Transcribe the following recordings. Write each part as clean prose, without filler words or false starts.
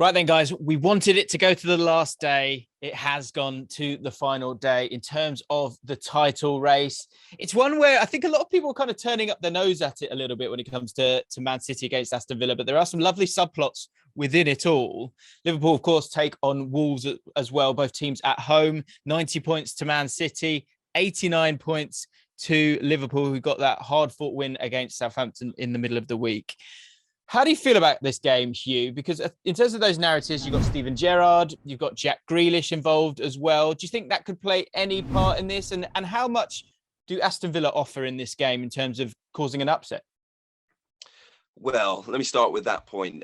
Right then, guys, we wanted it to go to the last day. It has gone to the final day in terms of the title race. It's one where I think a lot of people are kind of turning up their nose at it a little bit when it comes to Man City against Aston Villa, but there are some lovely subplots within it all. Liverpool, of course, take on Wolves as well, both teams at home, 90 points to Man City, 89 points to Liverpool, who got that hard-fought win against Southampton in the middle of the week. How do you feel about this game, Hugh? Because in terms of those narratives, you've got Steven Gerrard, you've got Jack Grealish involved as well. Do you think that could play any part in this? And how much do Aston Villa offer in this game in terms of causing an upset? Well, let me start with that point.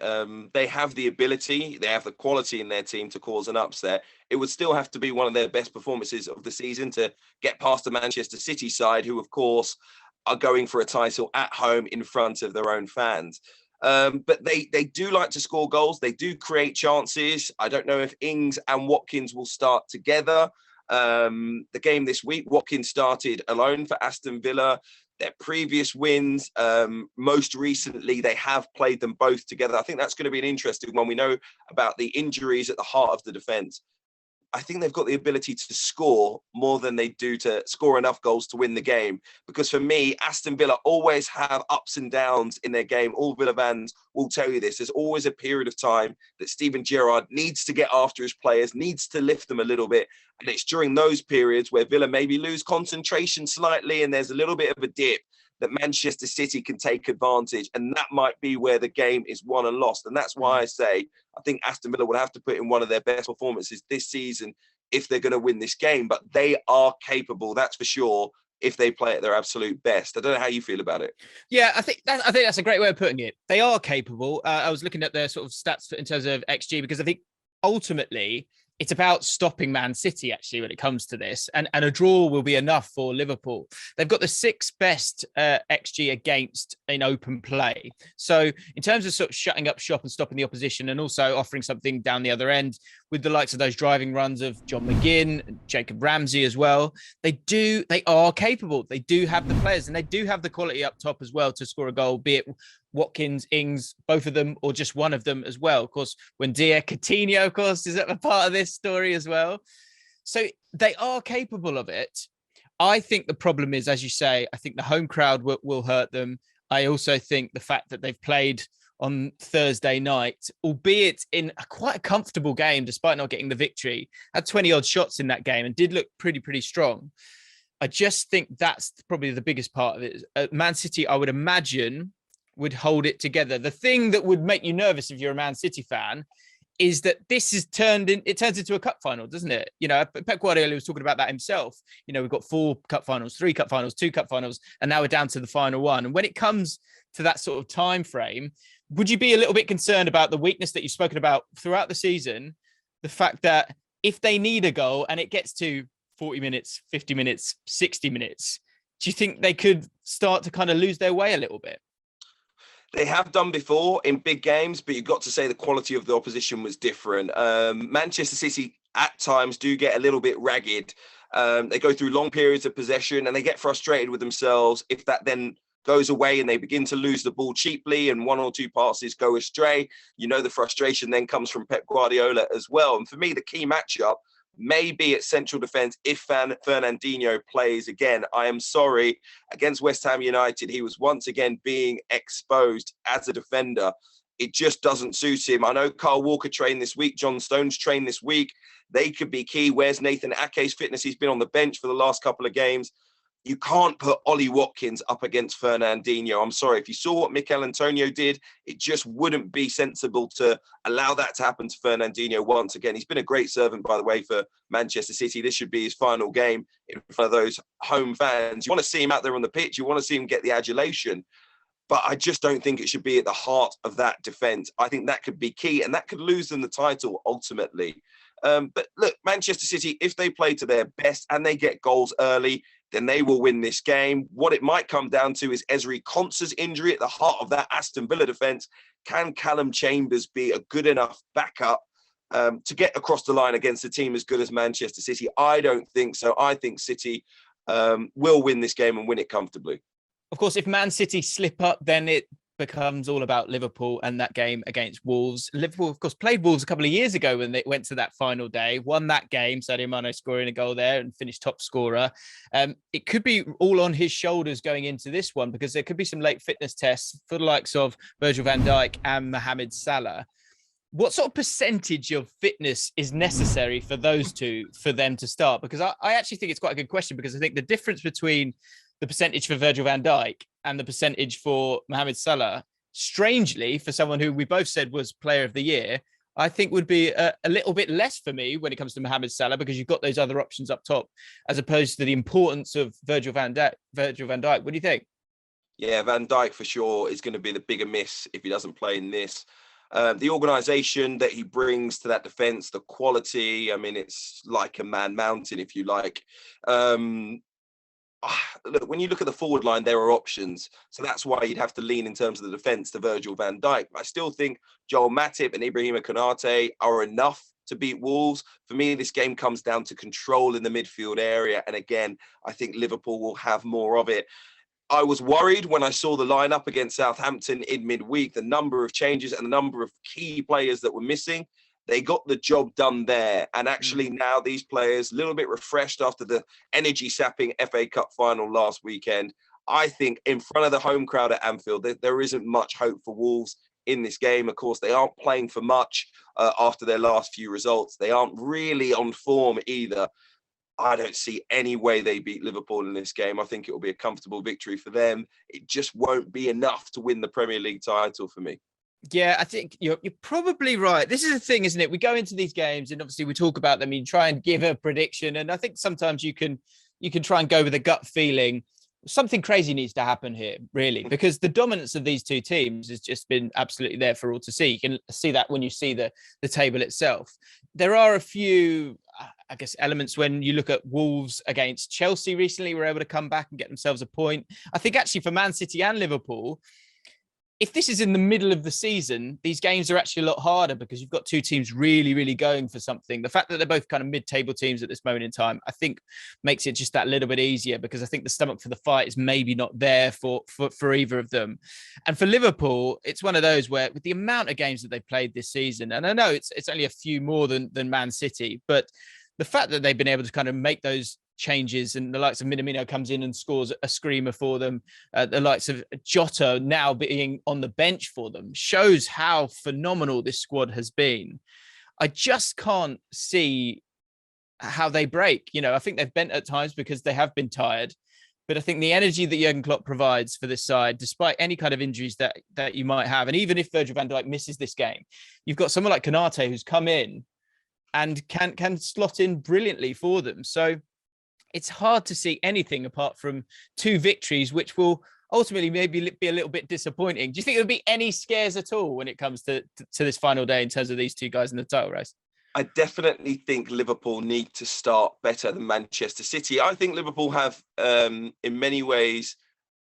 They have the ability, they have the quality in their team to cause an upset. It would still have to be one of their best performances of the season to get past the Manchester City side, who, of course, are going for a title at home in front of their own fans. But they do like to score goals. They do create chances. I don't know if Ings and Watkins will start together. The game this week, Watkins started alone for Aston Villa. Their previous wins, most recently, they have played them both together. I think that's going to be an interesting one. We know about the injuries at the heart of the defence. I think they've got the ability to score more than they do to score enough goals to win the game. Because for me, Aston Villa always have ups and downs in their game. All Villa fans will tell you this. There's always a period of time that Steven Gerrard needs to get after his players, needs to lift them a little bit. And it's during those periods where Villa maybe lose concentration slightly and there's a little bit of a dip that Manchester City can take advantage. And that might be where the game is won and lost. And that's why I say I think Aston Villa will have to put in one of their best performances this season if they're going to win this game. But they are capable, that's for sure, if they play at their absolute best. I don't know how you feel about it. Yeah, I think that's a great way of putting it. They are capable. I was looking at their sort of stats in terms of XG, because I think ultimately it's about stopping Man City, actually, when it comes to this. And a draw will be enough for Liverpool. They've got the sixth best XG against in open play. So in terms of sort of shutting up shop and stopping the opposition and also offering something down the other end with the likes of those driving runs of John McGinn, Jacob Ramsey as well, they are capable. They do have the players and they do have the quality up top as well to score a goal, be it Watkins, Ings, both of them, or just one of them as well. Of course, Coutinho, of course, is a part of this story as well. So they are capable of it. I think the problem is, as you say, I think the home crowd will hurt them. I also think the fact that they've played on Thursday night, albeit in quite a comfortable game, despite not getting the victory, had 20 odd shots in that game and did look pretty strong. I just think that's probably the biggest part of it. Man City, I would imagine, would hold it together. The thing that would make you nervous if you're a Man City fan is that this is turns into a cup final, doesn't it? You know, Pep Guardiola was talking about that himself. You know, we've got 4 cup finals, 3 cup finals, 2 cup finals, and now we're down to the final one. And when it comes to that sort of time frame, would you be a little bit concerned about the weakness that you've spoken about throughout the season? The fact that if they need a goal and it gets to 40 minutes, 50 minutes, 60 minutes, do you think they could start to kind of lose their way a little bit? They have done before in big games, but you've got to say the quality of the opposition was different. Manchester City at times do get a little bit ragged. They go through long periods of possession and they get frustrated with themselves if that then goes away and they begin to lose the ball cheaply and 1 or 2 passes go astray. You know, the frustration then comes from Pep Guardiola as well. And for me, the key matchup maybe at central defence if Fernandinho plays again. I am sorry, against West Ham United, he was once again being exposed as a defender. It just doesn't suit him. I know Kyle Walker trained this week. John Stones trained this week. They could be key. Where's Nathan Ake's fitness? He's been on the bench for the last couple of games. You can't put Ollie Watkins up against Fernandinho. I'm sorry. If you saw what Mikel Antonio did, it just wouldn't be sensible to allow that to happen to Fernandinho once again. He's been a great servant, by the way, for Manchester City. This should be his final game in front of those home fans. You want to see him out there on the pitch. You want to see him get the adulation. But I just don't think it should be at the heart of that defence. I think that could be key, and that could lose them the title ultimately. But look, Manchester City, if they play to their best and they get goals early, then they will win this game. What it might come down to is Ezri Konsa's injury at the heart of that Aston Villa defence. Can Callum Chambers be a good enough backup to get across the line against a team as good as Manchester City? I don't think so. I think City will win this game and win it comfortably. Of course, if Man City slip up, then it becomes all about Liverpool and that game against Wolves. Liverpool, of course, played Wolves a couple of years ago when they went to that final day, won that game, Sadio Mane scoring a goal there and finished top scorer. It could be all on his shoulders going into this one because there could be some late fitness tests for the likes of Virgil van Dijk and Mohamed Salah. What sort of percentage of fitness is necessary for those two for them to start? Because I actually think it's quite a good question, because I think the difference between the percentage for Virgil van Dijk and the percentage for Mohamed Salah, strangely, for someone who we both said was player of the year, I think would be a little bit less for me when it comes to Mohamed Salah, because you've got those other options up top, as opposed to the importance of Virgil van Dijk. What do you think? Yeah, Van Dijk for sure is going to be the bigger miss if he doesn't play in this. The organisation that he brings to that defence, the quality, I mean, it's like a man mountain, if you like. Look, when you look at the forward line, there are options. So that's why you'd have to lean in terms of the defence to Virgil van Dijk. I still think Joel Matip and Ibrahima Konate are enough to beat Wolves. For me, this game comes down to control in the midfield area. And again, I think Liverpool will have more of it. I was worried when I saw the lineup against Southampton in midweek, the number of changes and the number of key players that were missing. They got the job done there. And actually now these players, a little bit refreshed after the energy-sapping FA Cup final last weekend. I think in front of the home crowd at Anfield, there isn't much hope for Wolves in this game. Of course, they aren't playing for much after their last few results. They aren't really on form either. I don't see any way they beat Liverpool in this game. I think it will be a comfortable victory for them. It just won't be enough to win the Premier League title for me. Yeah, I think you're probably right. This is the thing, isn't it? We go into these games and obviously we talk about them. You try and give a prediction, and I think sometimes you can try and go with a gut feeling. Something crazy needs to happen here, really, because the dominance of these two teams has just been absolutely there for all to see. You can see that when you see the table itself. There are a few, I guess, elements when you look at Wolves against Chelsea recently, were able to come back and get themselves a point. I think actually for Man City and Liverpool, if this is in the middle of the season, these games are actually a lot harder because you've got two teams really, really going for something. The fact that they're both kind of mid-table teams at this moment in time, I think makes it just that little bit easier, because I think the stomach for the fight is maybe not there for either of them. And for Liverpool, it's one of those where with the amount of games that they've played this season, and I know it's only a few more than Man City, but the fact that they've been able to kind of make those changes, and the likes of Minamino comes in and scores a screamer for them, the likes of Jota now being on the bench for them, shows how phenomenal this squad has been. I just can't see how they break. You know, I think they've bent at times because they have been tired, but I think the energy that Jurgen Klopp provides for this side, despite any kind of injuries that you might have, and even if Virgil van Dijk misses this game, you've got someone like Konate who's come in and can slot in brilliantly for them. So it's hard to see anything apart from two victories, which will ultimately maybe be a little bit disappointing. Do you think there'll be any scares at all when it comes to this final day in terms of these two guys in the title race? I definitely think Liverpool need to start better than Manchester City. I think Liverpool have, in many ways,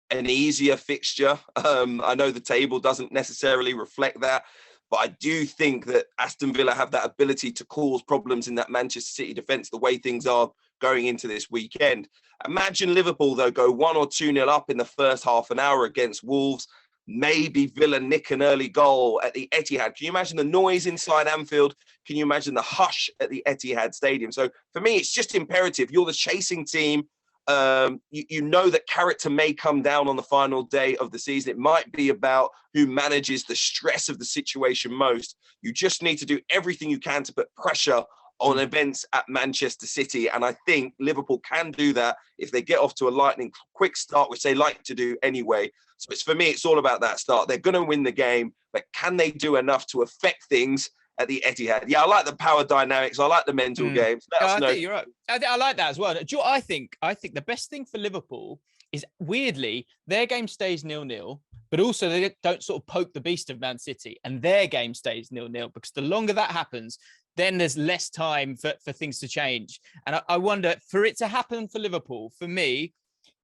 an easier fixture. I know the table doesn't necessarily reflect that, but I do think that Aston Villa have that ability to cause problems in that Manchester City defence, the way things are going into this weekend. Imagine Liverpool, though, go 1 or 2-0 up in the first half an hour against Wolves. Maybe Villa nick an early goal at the Etihad. Can you imagine the noise inside Anfield? Can you imagine the hush at the Etihad Stadium? So for me, it's just imperative. You're the chasing team. You know that character may come down on the final day of the season. It might be about who manages the stress of the situation most. You just need to do everything you can to put pressure on events at Manchester City. And I think Liverpool can do that if they get off to a lightning quick start, which they like to do anyway. So for me, it's all about that start. They're going to win the game, but can they do enough to affect things at the Etihad? Yeah, I like the power dynamics. I like the mental games. I think you're right. I like that as well. I think the best thing for Liverpool is, weirdly, their game stays 0-0, but also they don't sort of poke the beast of Man City, and their game stays 0-0, because the longer that happens, then there's less time for things to change. And I wonder, for it to happen for Liverpool, for me,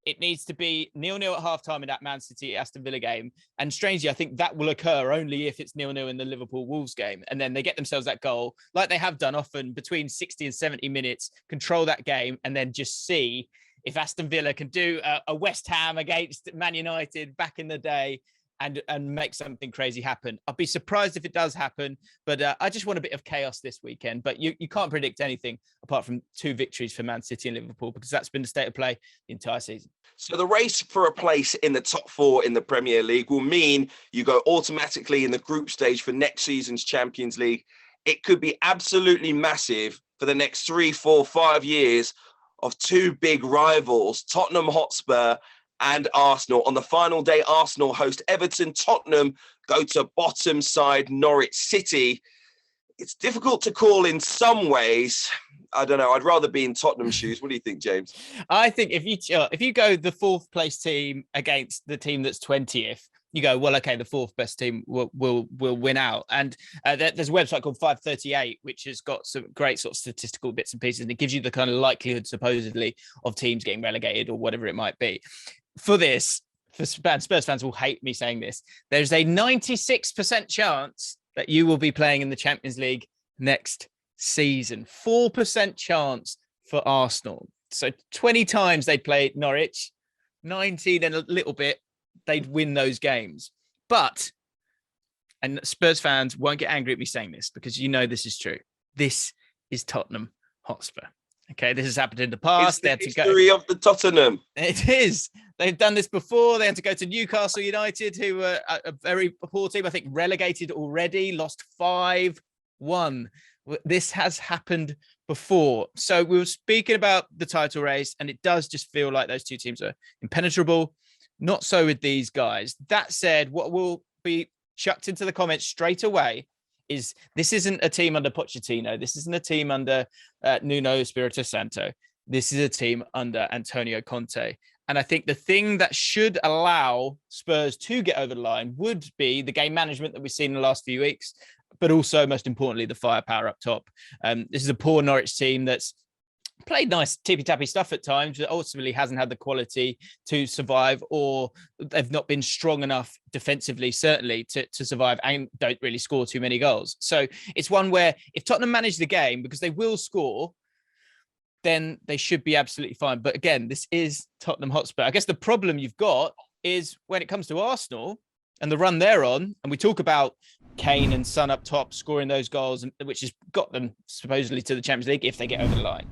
it needs to be 0-0 at halftime in that Man City Aston Villa game. And strangely, I think that will occur only if it's 0-0 in the Liverpool Wolves game. And then they get themselves that goal, like they have done often, between 60 and 70 minutes, control that game, and then just see if Aston Villa can do a West Ham against Man United back in the day, and make something crazy happen. I'd be surprised if it does happen, but I just want a bit of chaos this weekend. But you can't predict anything apart from 2 victories for Man City and Liverpool, because that's been the state of play the entire season. So the race for a place in the top 4 in the Premier League will mean you go automatically in the group stage for next season's Champions League. It could be absolutely massive for the next 3, 4, 5 years of 2 big rivals, Tottenham Hotspur and Arsenal. On the final day, Arsenal host Everton. Tottenham go to bottom side Norwich City. It's difficult to call in some ways. I don't know. I'd rather be in Tottenham's shoes. What do you think, James? I think if you go the 4th place team against the team that's 20th, you go, well, okay, the 4th best team will win out. And there's a website called 538, which has got some great sort of statistical bits and pieces, and it gives you the kind of likelihood, supposedly, of teams getting relegated or whatever it might be. For Spurs fans will hate me saying this, there's a 96% chance that you will be playing in the Champions League next season. 4% chance for Arsenal. So 20 times they'd play Norwich, 19 and a little bit, they'd win those games. But, and Spurs fans won't get angry at me saying this because you know this is true, this is Tottenham Hotspur. Okay, this has happened in the past. It's the history of the Tottenham. It is. They've done this before. They had to go to Newcastle United, who were a very poor team. I think relegated already, lost 5-1. This has happened before. So we were speaking about the title race, and it does just feel like those 2 teams are impenetrable. Not so with these guys. That said, what will be chucked into the comments straight away is this isn't a team under Pochettino. This isn't a team under Nuno Espirito Santo. This is a team under Antonio Conte. And I think the thing that should allow Spurs to get over the line would be the game management that we've seen in the last few weeks, but also, most importantly, the firepower up top. This is a poor Norwich team that's played nice tippy-tappy stuff at times, but ultimately hasn't had the quality to survive, or they've not been strong enough defensively, certainly, to survive, and don't really score too many goals. So it's one where if Tottenham manage the game, because they will score, then they should be absolutely fine. But again, this is Tottenham Hotspur. I guess the problem you've got is when it comes to Arsenal and the run they're on, and we talk about Kane and Son up top scoring those goals, which has got them supposedly to the Champions League if they get over the line.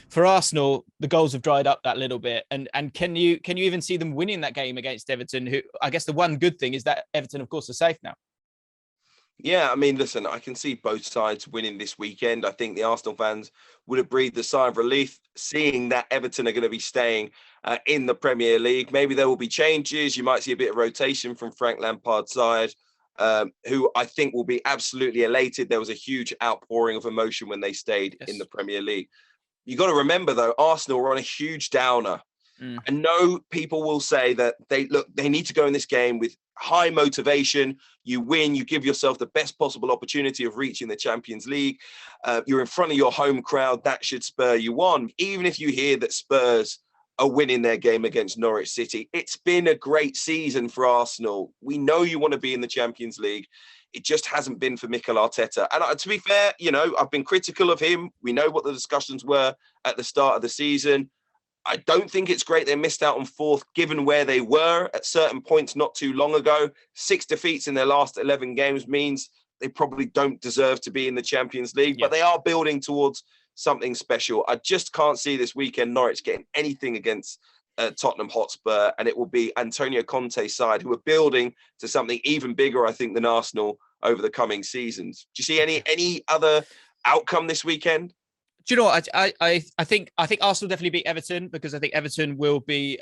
For Arsenal, the goals have dried up that little bit. And can you even see them winning that game against Everton, who I guess the one good thing is that Everton, of course, are safe now? Yeah, I mean, listen, I can see both sides winning this weekend. I think the Arsenal fans would have breathed a sigh of relief seeing that Everton are going to be staying in the Premier League. Maybe there will be changes. You might see a bit of rotation from Frank Lampard's side, who I think will be absolutely elated. There was a huge outpouring of emotion when they stayed in the Premier League. You got to remember, though, Arsenal were on a huge downer. I know people will say that they need to go in this game with high motivation. You win, you give yourself the best possible opportunity of reaching the Champions League. You're in front of your home crowd. That should spur you on. Even if you hear that Spurs are winning their game against Norwich City, it's been a great season for Arsenal. We know you want to be in the Champions League. It just hasn't been for Mikel Arteta. And to be fair, I've been critical of him. We know what the discussions were at the start of the season. I don't think it's great they missed out on 4th, given where they were at certain points not too long ago. 6 defeats in their last 11 games means they probably don't deserve to be in the Champions League, but they are building towards something special. I just can't see this weekend Norwich getting anything against Tottenham Hotspur, and it will be Antonio Conte's side who are building to something even bigger, I think, than Arsenal over the coming seasons. Do you see any other outcome this weekend? Do you know what? I think Arsenal definitely beat Everton, because I think Everton will be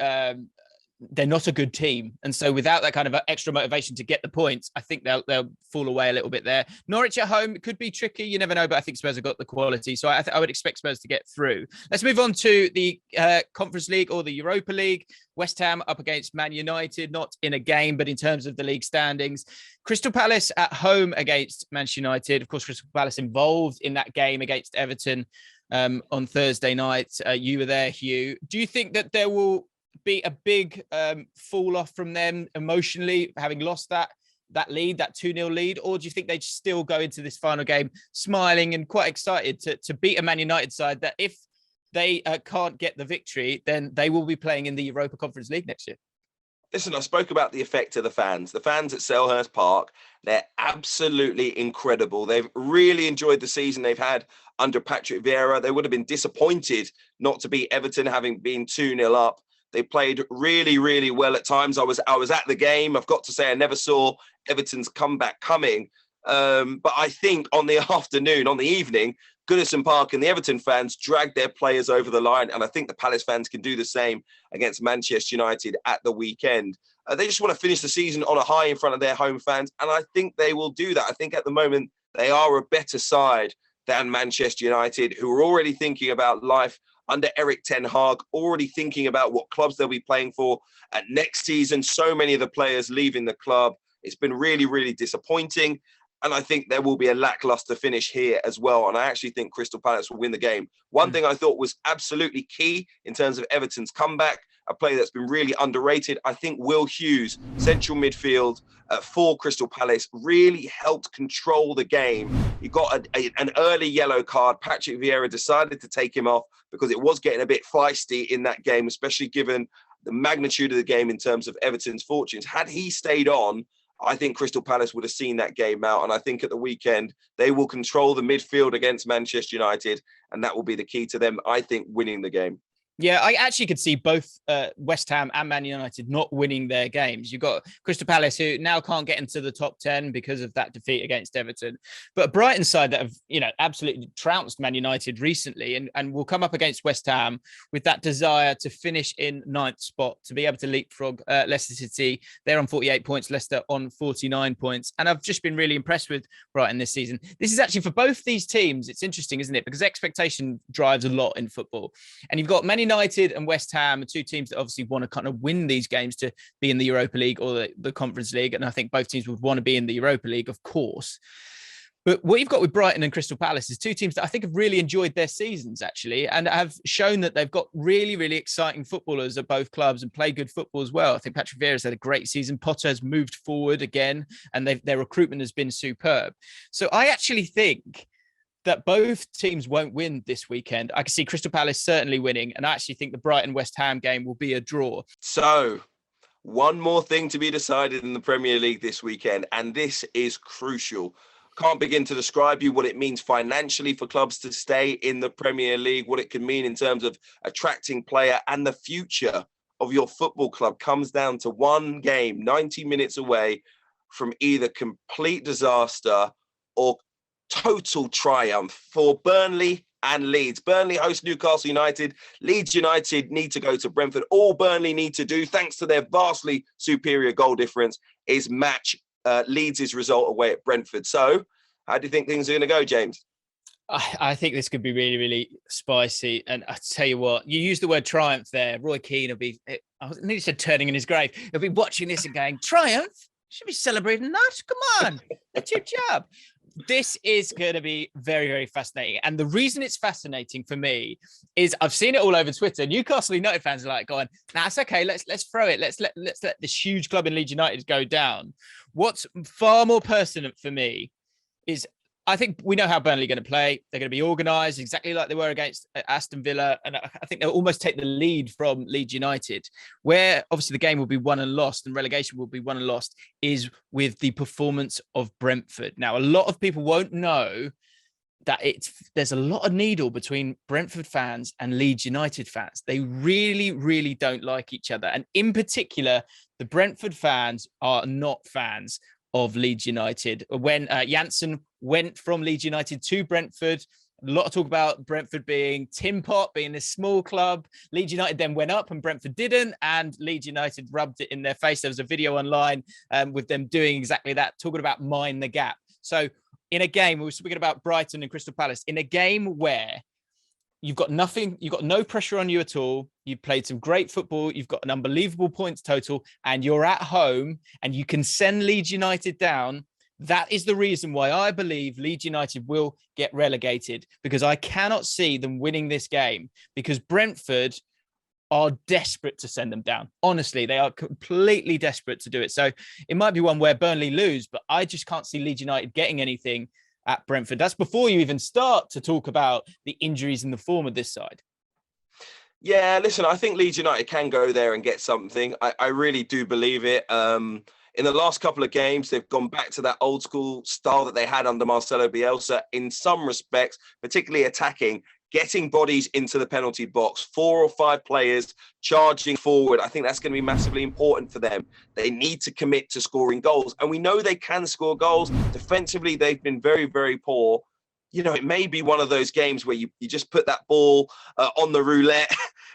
they're not a good team, and so without that kind of extra motivation to get the points, I think they'll fall away a little bit there. Norwich at home could be tricky, you never know, but I think Spurs have got the quality, so I would expect Spurs to get through. Let's move on to the Conference League or the Europa League. West Ham up against Man United, not in a game, but in terms of the league standings. Crystal Palace at home against Manchester United. Of course, Crystal Palace involved in that game against Everton on Thursday night. You were there, Hugh. Do you think that there will be a big fall off from them emotionally, having lost that lead, that 2-0 lead? Or do you think they still go into this final game smiling and quite excited to beat a Man United side that if they can't get the victory, then they will be playing in the Europa Conference League next year? Listen, I spoke about the effect of the fans. The fans at Selhurst Park, they're absolutely incredible. They've really enjoyed the season they've had under Patrick Vieira. They would have been disappointed not to beat Everton, having been 2-0 up. They played really, really well at times. I was at the game. I've got to say, I never saw Everton's comeback coming. But I think on the afternoon, on the evening, Goodison Park and the Everton fans dragged their players over the line. And I think the Palace fans can do the same against Manchester United at the weekend. They just want to finish the season on a high in front of their home fans. And I think they will do that. I think at the moment, they are a better side than Manchester United, who are already thinking about life under Eric Ten Hag, already thinking about what clubs they'll be playing for at next season. So many of the players leaving the club. It's been really, really disappointing. And I think there will be a lackluster finish here as well. And I actually think Crystal Palace will win the game. One thing I thought was absolutely key in terms of Everton's comeback, a player that's been really underrated. I think Will Hughes, central midfield for Crystal Palace, really helped control the game. He got an early yellow card. Patrick Vieira decided to take him off because it was getting a bit feisty in that game, especially given the magnitude of the game in terms of Everton's fortunes. Had he stayed on, I think Crystal Palace would have seen that game out. And I think at the weekend, they will control the midfield against Manchester United. And that will be the key to them, I think, winning the game. Yeah, I actually could see both West Ham and Man United not winning their games. You've got Crystal Palace, who now can't get into the top 10 because of that defeat against Everton. But a Brighton side that have, absolutely trounced Man United recently and will come up against West Ham with that desire to finish in ninth spot, to be able to leapfrog Leicester City. They're on 48 points, Leicester on 49 points. And I've just been really impressed with Brighton this season. This is actually for both these teams. It's interesting, isn't it? Because expectation drives a lot in football. And you've got Man United and West Ham, two teams that obviously want to kind of win these games to be in the Europa League or the Conference League. And I think both teams would want to be in the Europa League, of course. But what you've got with Brighton and Crystal Palace is two teams that I think have really enjoyed their seasons, actually, and have shown that they've got really, really exciting footballers at both clubs and play good football as well. I think Patrick Vieira's had a great season. Potter has moved forward again, and their recruitment has been superb. So I actually think that both teams won't win this weekend. I can see Crystal Palace certainly winning, and I actually think the Brighton-West Ham game will be a draw. So, one more thing to be decided in the Premier League this weekend, and this is crucial. Can't begin to describe you what it means financially for clubs to stay in the Premier League, what it can mean in terms of attracting player, and the future of your football club comes down to one game, 90 minutes away from either complete disaster or total triumph for Burnley and Leeds. Burnley host Newcastle United. Leeds United need to go to Brentford. All Burnley need to do, thanks to their vastly superior goal difference, is match Leeds' result away at Brentford. So, how do you think things are going to go, James? I think this could be really, really spicy. And I tell you what, you used the word triumph there. Roy Keane will be, I nearly said turning in his grave. He'll be watching this and going, triumph? Should be celebrating that. Come on, that's your job. This is going to be very, very fascinating. And the reason it's fascinating for me is I've seen it all over Twitter. Newcastle United fans are like going, nah, it's okay. Let's throw it. Let's let this huge club in Leeds United go down. What's far more pertinent for me is I think we know how Burnley are going to play. They're going to be organised exactly like they were against Aston Villa. And I think they'll almost take the lead from Leeds United, where obviously the game will be won and lost and relegation will be won and lost, is with the performance of Brentford. Now, a lot of people won't know that there's a lot of needle between Brentford fans and Leeds United fans. They really, really don't like each other. And in particular, the Brentford fans are not fans of Leeds United. When Janssen went from Leeds United to Brentford, a lot of talk about Brentford being tin pot, being this small club. Leeds United then went up and Brentford didn't, and Leeds United rubbed it in their face. There was a video online with them doing exactly that, talking about mind the gap. So in a game, we were speaking about Brighton and Crystal Palace, in a game where you've got nothing, you've got no pressure on you at all. You've played some great football. You've got an unbelievable points total, and you're at home and you can send Leeds United down. That is the reason why I believe Leeds United will get relegated, because I cannot see them winning this game, because Brentford are desperate to send them down. Honestly, they are completely desperate to do it. So it might be one where Burnley lose, but I just can't see Leeds United getting anything at Brentford. That's before you even start to talk about the injuries and the form of this side. Yeah, listen, I think Leeds United can go there and get something. I really do believe it. In the last couple of games, they've gone back to that old school style that they had under Marcelo Bielsa in some respects, particularly attacking, getting bodies into the penalty box, 4 or 5 players charging forward. I think that's going to be massively important for them. They need to commit to scoring goals. And we know they can score goals. Defensively, they've been very, very poor. You know, it may be one of those games where you just put that ball on the roulette,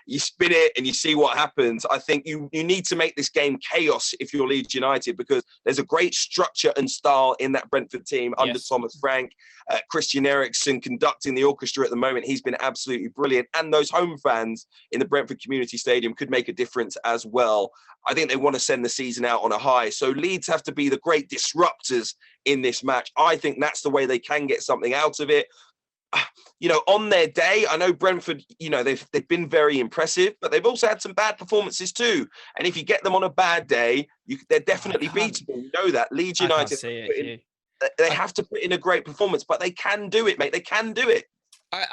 you spin it and you see what happens. I think you need to make this game chaos if you're Leeds United, because there's a great structure and style in that Brentford team under Thomas Frank. Christian Eriksen conducting the orchestra at the moment. He's been absolutely brilliant. And those home fans in the Brentford Community Stadium could make a difference as well. I think they want to send the season out on a high. So Leeds have to be the great disruptors in this match. I think that's the way they can get something out of it. You know, on their day, I know Brentford, you know, they've been very impressive, but they've also had some bad performances too. And if you get them on a bad day, they're definitely beatable. You know that. Leeds United, they have to put in a great performance, but they can do it, mate. They can do it.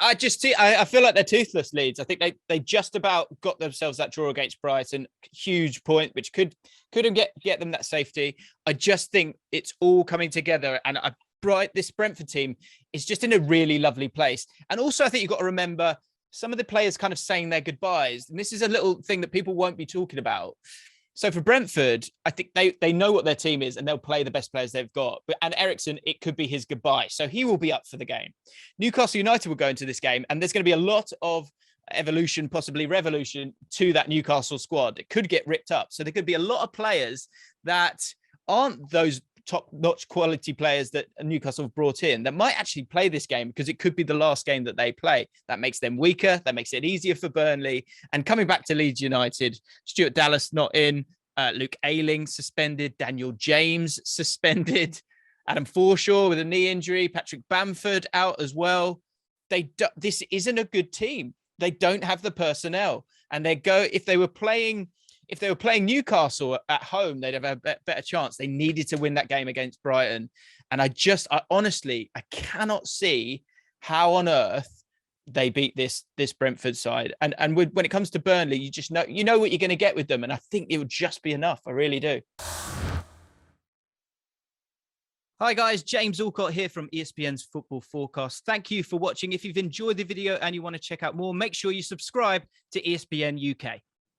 I just see. I feel like they're toothless, Leeds. I think they just about got themselves that draw against Brighton, huge point, which could get them that safety. I just think it's all coming together, and this Brentford team is just in a really lovely place. And also, I think you've got to remember some of the players kind of saying their goodbyes, and this is a little thing that people won't be talking about. So for Brentford, I think they know what their team is and they'll play the best players they've got. And Eriksen, it could be his goodbye. So he will be up for the game. Newcastle United will go into this game and there's going to be a lot of evolution, possibly revolution to that Newcastle squad. It could get ripped up. So there could be a lot of players that aren't those top-notch quality players that Newcastle have brought in that might actually play this game because it could be the last game that they play. That makes them weaker. That makes it easier for Burnley. And coming back to Leeds United, Stuart Dallas not in, Luke Ayling suspended, Daniel James suspended, Adam Forshaw with a knee injury, Patrick Bamford out as well. This isn't a good team. They don't have the personnel. And if they were playing Newcastle at home, they'd have a better chance. They needed to win that game against Brighton. And I honestly cannot see how on earth they beat this Brentford side. And when it comes to Burnley, you just know, what you're going to get with them. And I think it would just be enough. I really do. Hi guys, James Allcott here from ESPN's Football Forecast. Thank you for watching. If you've enjoyed the video and you want to check out more, make sure you subscribe to ESPN UK.